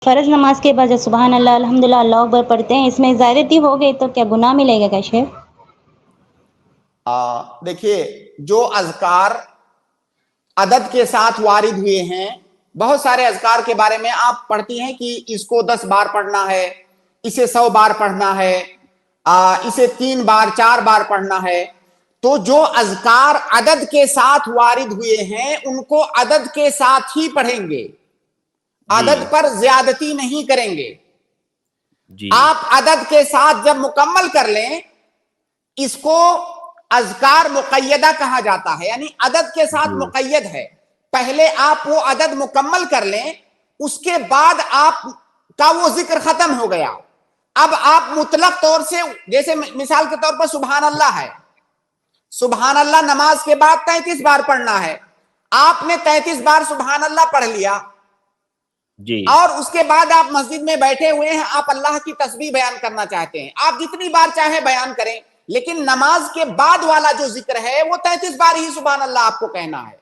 فرض نماز کے بعد جب سبحان اللہ الحمدللہ اللہ اکبر پڑھتے ہیں، اس میں زیادتی ہو گئی تو کیا گناہ ملے گا کیا شیخ؟ دیکھیے، جو اذکار عدد کے ساتھ وارد ہوئے ہیں، بہت سارے اذکار کے بارے میں آپ پڑھتی ہیں کہ اس کو 10 بار پڑھنا ہے، اسے 100 بار پڑھنا ہے، اسے 3 بار 4 بار پڑھنا ہے. تو جو اذکار عدد کے ساتھ وارد ہوئے ہیں ان کو عدد کے ساتھ ہی پڑھیں گے، عدد پر زیادتی نہیں کریں گے. آپ عدد کے ساتھ جب مکمل کر لیں، اس کو اذکار مقیدہ کہا جاتا ہے، یعنی عدد کے ساتھ مقید ہے. پہلے آپ وہ عدد مکمل کر لیں، اس کے بعد آپ کا وہ ذکر ختم ہو گیا. اب آپ مطلق طور سے، جیسے مثال کے طور پر سبحان اللہ ہے، سبحان اللہ نماز کے بعد 33 بار پڑھنا ہے. آپ نے 33 بار سبحان اللہ پڑھ لیا، اور اس کے بعد آپ مسجد میں بیٹھے ہوئے ہیں، آپ اللہ کی تسبیح بیان کرنا چاہتے ہیں، آپ جتنی بار چاہیں بیان کریں، لیکن نماز کے بعد والا جو ذکر ہے وہ 33 بار ہی سبحان اللہ آپ کو کہنا ہے.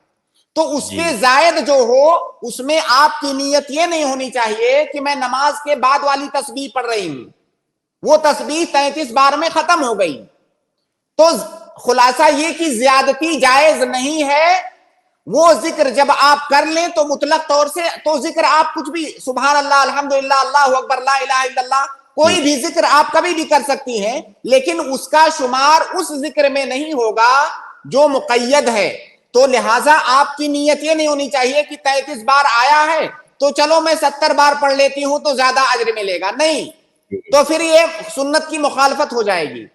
تو اس کے زائد جو ہو، اس میں آپ کی نیت یہ نہیں ہونی چاہیے کہ میں نماز کے بعد والی تسبیح پڑھ رہی ہوں، وہ تسبیح 33 بار میں ختم ہو گئی. تو خلاصہ یہ کہ زیادتی جائز نہیں ہے. وہ ذکر جب آپ کر لیں تو مطلق طور سے تو ذکر آپ کچھ بھی، سبحان اللہ الحمدللہ اللہ اکبر لا الہ الا اللہ، کوئی بھی ذکر آپ کبھی بھی کر سکتی ہیں، لیکن اس کا شمار اس ذکر میں نہیں ہوگا جو مقید ہے. تو لہٰذا آپ کی نیت یہ نہیں ہونی چاہیے کہ 33 بار آیا ہے تو چلو میں 70 بار پڑھ لیتی ہوں تو زیادہ اجر ملے گا، نہیں، تو پھر یہ سنت کی مخالفت ہو جائے گی.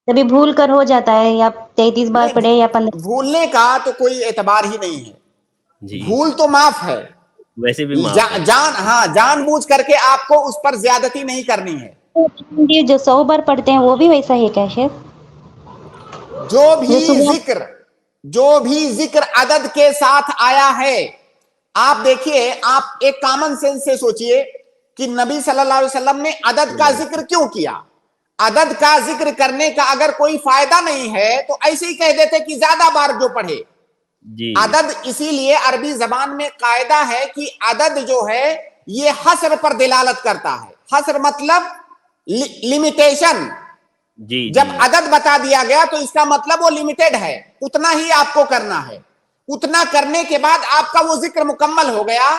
کبھی بھول کر ہو جاتا ہے، یا 33 بار پڑھے یا 15. بھولنے کا تو کوئی اعتبار ہی نہیں ہے، بھول تو معاف ہے، ویسے بھی معاف ہے. جان بوجھ کر کے آپ کو اس پر زیادتی نہیں کرنی ہے. جو 100 بار پڑھتے ہیں وہ بھی ویسا ہی کیا شیخ؟ جو بھی ذکر عدد کے ساتھ آیا ہے، آپ دیکھیے، آپ ایک کامن سینس سے سوچئے کہ نبی صلی اللہ علیہ وسلم نے عدد کا ذکر کیوں کیا؟ عدد کا ذکر کرنے کا اگر کوئی فائدہ نہیں ہے تو ایسے ہی کہہ دیتے کہ زیادہ بار جو پڑھے. عدد اسی لیے عربی زبان میں قاعدہ ہے کہ عدد جو ہے یہ حصر پر دلالت کرتا ہے. حصر مطلب لیمیٹیشن. جب عدد بتا دیا گیا تو اس کا مطلب وہ لیمیٹڈ ہے، اتنا ہی آپ کو کرنا ہے. اتنا کرنے کے بعد آپ کا وہ ذکر مکمل ہو گیا.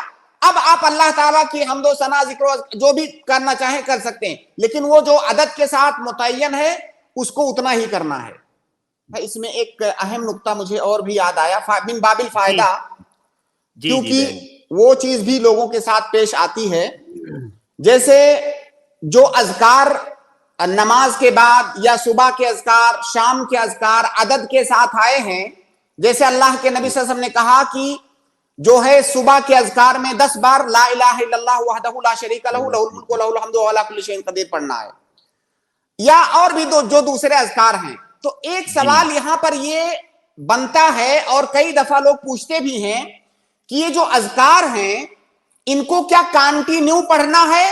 اب آپ اللہ تعالیٰ کی حمد و ثنا، ذکر جو بھی کرنا چاہیں کر سکتے ہیں، لیکن وہ جو عدد کے ساتھ متعین ہے اس کو اتنا ہی کرنا ہے. اس میں ایک اہم نقطہ مجھے اور بھی یاد آیا من باب الفائدہ، کیونکہ وہ چیز بھی لوگوں کے ساتھ پیش آتی ہے. جیسے جو اذکار نماز کے بعد یا صبح کے اذکار، شام کے اذکار عدد کے ساتھ آئے ہیں، جیسے اللہ کے نبی صلی اللہ علیہ وسلم نے کہا کہ جو ہے صبح کے اذکار میں 10 بار لا الہ الا اللہ وحدہ لا شریک لہ لہ الملک ولہ الحمد وہو علی کل شیء قدیر پڑھنا ہے، یا اور بھی جو دوسرے اذکار ہیں. تو ایک سوال یہاں پر یہ بنتا ہے، اور کئی دفعہ لوگ پوچھتے بھی ہیں کہ یہ جو اذکار ہیں ان کو کیا کانٹینیو پڑھنا ہے؟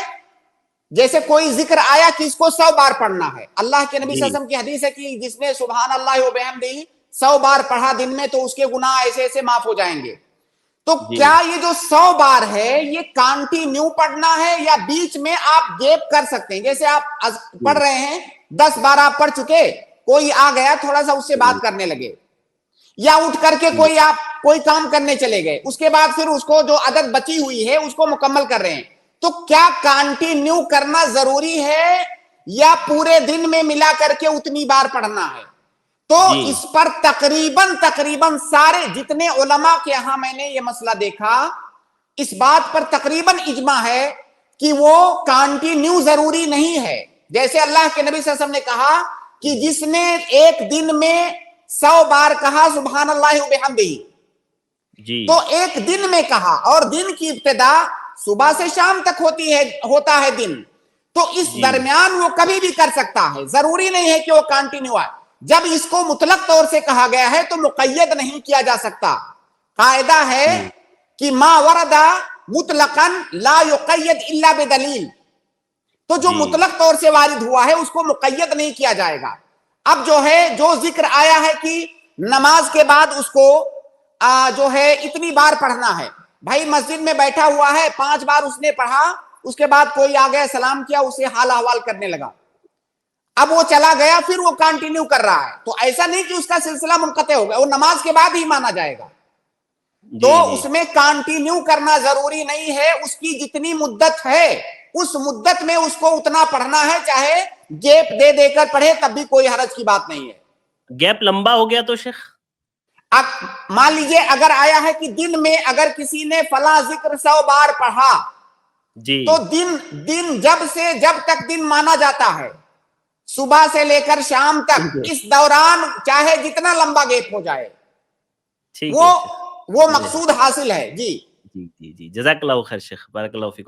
جیسے کوئی ذکر آیا کہ اس کو 100 بار پڑھنا ہے. اللہ کے نبی صلی اللہ علیہ وسلم کی حدیث ہے کہ جس نے سبحان اللہ و بحمدہ 100 بار پڑھا دن میں تو اس کے گناہ ایسے ایسے معاف ہو جائیں گے. تو کیا یہ جو 100 بار ہے یہ کانٹینیو پڑھنا ہے یا بیچ میں آپ گیپ کر سکتے ہیں؟ جیسے آپ پڑھ رہے ہیں، 10 بار آپ پڑھ چکے، کوئی آ گیا تھوڑا سا اس سے بات کرنے لگے، یا اٹھ کر کے کوئی کام کرنے چلے گئے، اس کے بعد پھر اس کو جو عدد بچی ہوئی ہے اس کو مکمل کر رہے ہیں، تو کیا کانٹینیو کرنا ضروری ہے یا پورے دن میں ملا کر کے اتنی بار پڑھنا ہے؟ تو اس پر تقریباً سارے جتنے علماء کے ہاں میں نے یہ مسئلہ دیکھا، اس بات پر تقریباً اجماع ہے کہ وہ کانٹینیو ضروری نہیں ہے. جیسے اللہ کے نبی صلی اللہ علیہ وسلم نے کہا کہ جس نے ایک دن میں 100 بار کہا سبحان اللہ و بحمدہ، تو ایک دن میں کہا، اور دن کی ابتدا صبح سے شام تک ہوتا ہے دن، تو اس درمیان وہ کبھی بھی کر سکتا ہے، ضروری نہیں ہے کہ وہ کانٹینیو ہے. جب اس کو مطلق طور سے کہا گیا ہے تو مقید نہیں کیا جا سکتا. قاعدہ ہے کہ ما ورد مطلقاً لا یقید الا بدلیل. تو جو مطلق طور سے وارد ہوا ہے اس کو مقید نہیں کیا جائے گا. اب جو ہے جو ذکر آیا ہے کہ نماز کے بعد اس کو جو ہے اتنی بار پڑھنا ہے، بھائی مسجد میں بیٹھا ہوا ہے 5 بار اس نے پڑھا, اس کے بعد کوئی آ گیا سلام کیا, اسے حال احوال کرنے لگا, اب وہ چلا گیا, پھر وہ کنٹینیو کر رہا ہے, تو ایسا نہیں کہ اس کا سلسلہ منقطع ہو گیا, وہ نماز کے بعد ہی مانا جائے گا. تو اس میں کنٹینیو کرنا ضروری نہیں ہے, اس کی جتنی مدت ہے اس مدت میں اس کو اتنا پڑھنا ہے, چاہے گیپ دے دے کر پڑھے تب بھی کوئی حرج کی بات نہیں ہے. گیپ لمبا ہو گیا تو شیخ, اب مان لیجئے اگر آیا ہے کہ دن میں اگر کسی نے فلاں ذکر 100 بار پڑھا, جی تو دن جب سے جب تک دن مانا جاتا ہے, صبح سے لے کر شام تک, اس دوران چاہے جتنا لمبا گیپ ہو جائے, ٹھیک ہے وہ مقصود حاصل ہے. جی جی جی جی, جزاک اللہ خیر شیخ, بارک اللہ فیکم.